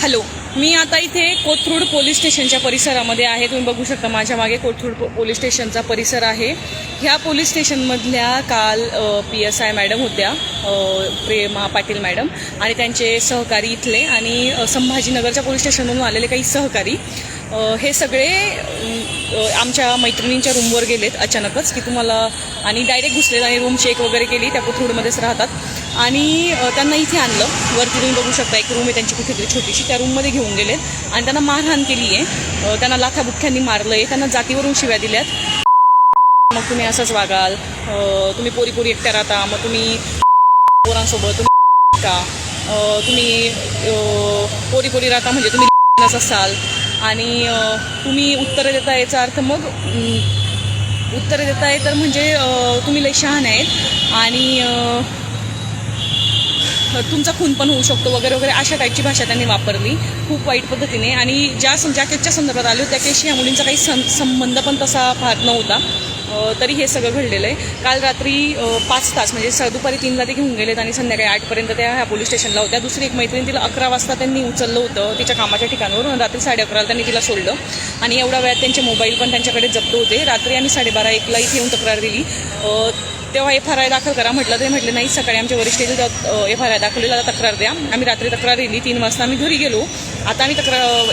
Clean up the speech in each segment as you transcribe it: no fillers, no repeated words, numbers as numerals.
Hello, मी आता इथे Kothrud police स्टेशनच्या परिसरामध्ये आहे. तुम्ही बघू शकता माझ्या मागे कोथरूड पोलीस स्टेशनचा परिसर आहे. ह्या पोलीस स्टेशनमधल्या काल PSI मॅडम होत्या, प्रेमा पाटील मॅडम, आणि त्यांचे सहकारी इथले आणि संभाजीनगरच्या पोलीस स्टेशनमधून आलेले काही सहकारी हे सगळे आमच्या मैत्रिणींच्या रूमवर गेलेत अचानकच, की तुम्हाला, आणि डायरेक्ट घुसलेत आणि रूम चेक वगैरे केली. त्या कोथरूडमध्येच राहतात आणि त्यांना इथे आणलं. वरती तुम्ही बघू शकता एक रूम आहे त्यांची कुठेतरी छोटीशी, त्या रूममध्ये घेऊन गेलेत आणि त्यांना मारहाण केली आहे. त्यांना लाथाबुक्क्यांनी मारलं आहे, त्यांना जातीवरून शिव्या दिल्यात. मग तुम्ही असंच वागाल, तुम्ही पोरी पोरी एकट्या राहता, मग तुम्ही पोरांसोबत तुम्ही का, तुम्ही पोरी पोरी राहता म्हणजे तुम्ही असाल, आणि तुम्ही उत्तरं देता. याचा अर्थ मग उत्तरं देताय तर म्हणजे तुम्ही लई शहाण आहेत आणि तुमचा खून पण होऊ शकतो वगैरे वगैरे, अशा टाईपची भाषा त्यांनी वापरली खूप वाईट पद्धतीने. आणि ज्या केसच्या संदर्भात आलो त्या केसशी ह्या मुलींचा काही संबंध पण तसा फार नव्हता, तरी हे सगळं घडलेलं आहे. काल रात्री 5 तास म्हणजे दुपारी 3ला ते घेऊन गेलेत आणि संध्याकाळी 8पर्यंत त्या ह्या पोलीस स्टेशनला होत्या. दुसरी एक मैत्रीण तिला 11 वाजता त्यांनी उचललं होतं तिच्या कामाच्या ठिकाणावरून, रात्री 11:30ला त्यांनी तिला सोडलं आणि एवढ्या वेळात त्यांचे मोबाईल पण त्यांच्याकडे जप्त होते. रात्री आम्ही 12:30-1ला इथे येऊन तक्रार दिली. तेव्हा FRI दाखल करा म्हटलं, ते म्हटले नाही, सकाळी आमच्या वरिष्ठ FRI दाखवलेला, तक्रार द्या. आम्ही रात्री तक्रार दिली. 3 वाजता आम्ही घरी गेलो. आता आम्ही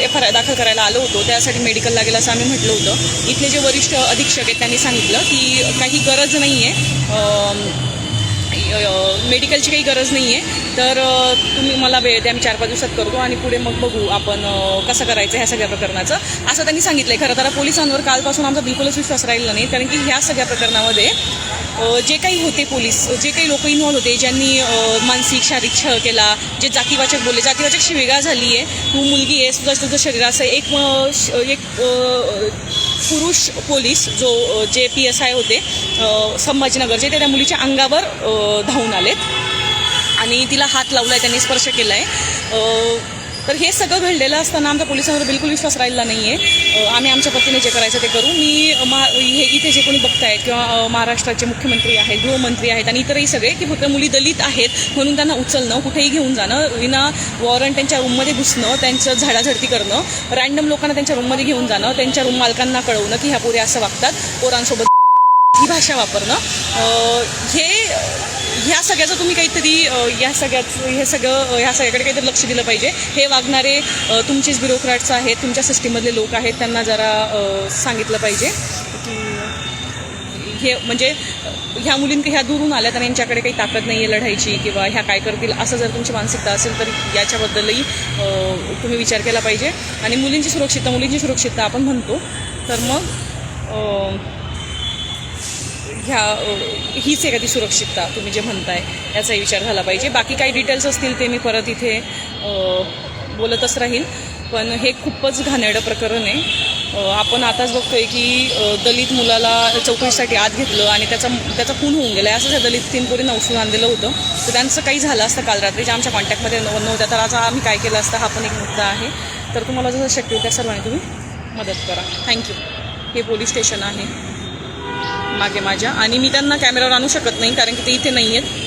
FRI दाखल करायला आलो होतो, त्यासाठी मेडिकलला गेलं असं आम्ही म्हटलं होतं. इथले जे वरिष्ठ अधीक्षक आहेत त्यांनी सांगितलं की काही गरज नाही आहे, मेडिकलची काही गरज नाही आहे, तर तुम्ही मला वेळ द्या, आम्ही 4-5 दिवसात करतो आणि पुढे मग बघू आपण कसं करायचं ह्या सगळ्या प्रकरणाचं, असं त्यांनी सांगितलं आहे. खरं तर पोलिसांवर कालपासून आमचा बिलकुलच विश्वास राहिला नाही, कारण की ह्या सगळ्या प्रकरणामध्ये जे काही होते पोलीस, जे काही लोक इन्व्हॉल्व होते, ज्यांनी मानसिक शारीरिक छळ केला, जे जातीवाचक बोलले, जातीवाचकशी वेगळा झाली आहे, तू मुलगी आहेस, तुझं शरीर असं, एक पुरुष पोलीस जे PSI होते संभाजीनगरचे, ते त्या मुलीच्या अंगावर धावून आलेत आणि तिला हात लावलाय, त्यांनी स्पर्श केलाय. तर हे सगळं घडलेलं असताना आमच्या पोलिसांवर बिलकुल विश्वास राहिला नाही आहे. आम्ही आमच्या पद्धतीने जे करायचं ते करू. हे इथे जे कोणी बघतायत किंवा महाराष्ट्राचे मुख्यमंत्री आहेत, गृहमंत्री आहेत आणि इतरही सगळे, की फक्त मुली दलित आहेत म्हणून त्यांना उचलणं, कुठेही घेऊन जाणं, विना वॉरंट त्यांच्या रूममध्ये घुसणं, त्यांचं झाडाझडती करणं, रँडम लोकांना त्यांच्या रूममध्ये घेऊन जाणं, त्यांच्या रूम मालकांना कळवणं की ह्या पोरी असं वागतात, पोरांसोबत ही भाषा वापरणं, ह्या सगळ्याचं तुम्ही काहीतरी ह्या सगळ्याकडे काहीतरी लक्ष दिलं पाहिजे. हे वागणारे तुमचेच ब्युरोक्रॅट्स आहेत, तुमच्या सिस्टीममधले लोक आहेत, त्यांना जरा सांगितलं पाहिजे की हे म्हणजे ह्या मुलींकडे ह्या दूरून आल्यात आणि यांच्याकडे काही ताकद नाही आहे लढायची किंवा ह्या काय करतील, असं जर तुमची मानसिकता असेल तर याच्याबद्दलही तुम्ही विचार केला पाहिजे. आणि मुलींची सुरक्षितता आपण म्हणतो, तर मग हीच एखादी सुरक्षितता तुम्ही जे म्हणताय याचाही विचार झाला पाहिजे. बाकी काही डिटेल्स असतील ते मी परत इथे बोलतच राहील, पण हे खूपच घाणेरडं प्रकरण आहे. आपण आताच बघतोय की दलित मुलाला चौकशीसाठी आत घेतलं आणि त्याचा खून होऊन गेला आहे. असंच दलित 3 पोरींना उचलून आणलेलं होतं, तर त्यांचं काही झालं असतं काल रात्री, जे आमच्या कॉन्टॅक्टमध्ये नव्हत्या, तर आज आम्ही काय केलं असतं हा पण एक मुद्दा आहे. तर तुम्हाला जसं शक्य होईल त्या सर्वांनी तुम्ही मदत करा. थँक्यू. हे पोलीस स्टेशन आहे मागे माझ्या, आणि मी त्यांना कॅमेरावर आणू शकत नाही कारण की ते इथे नाही आहेत.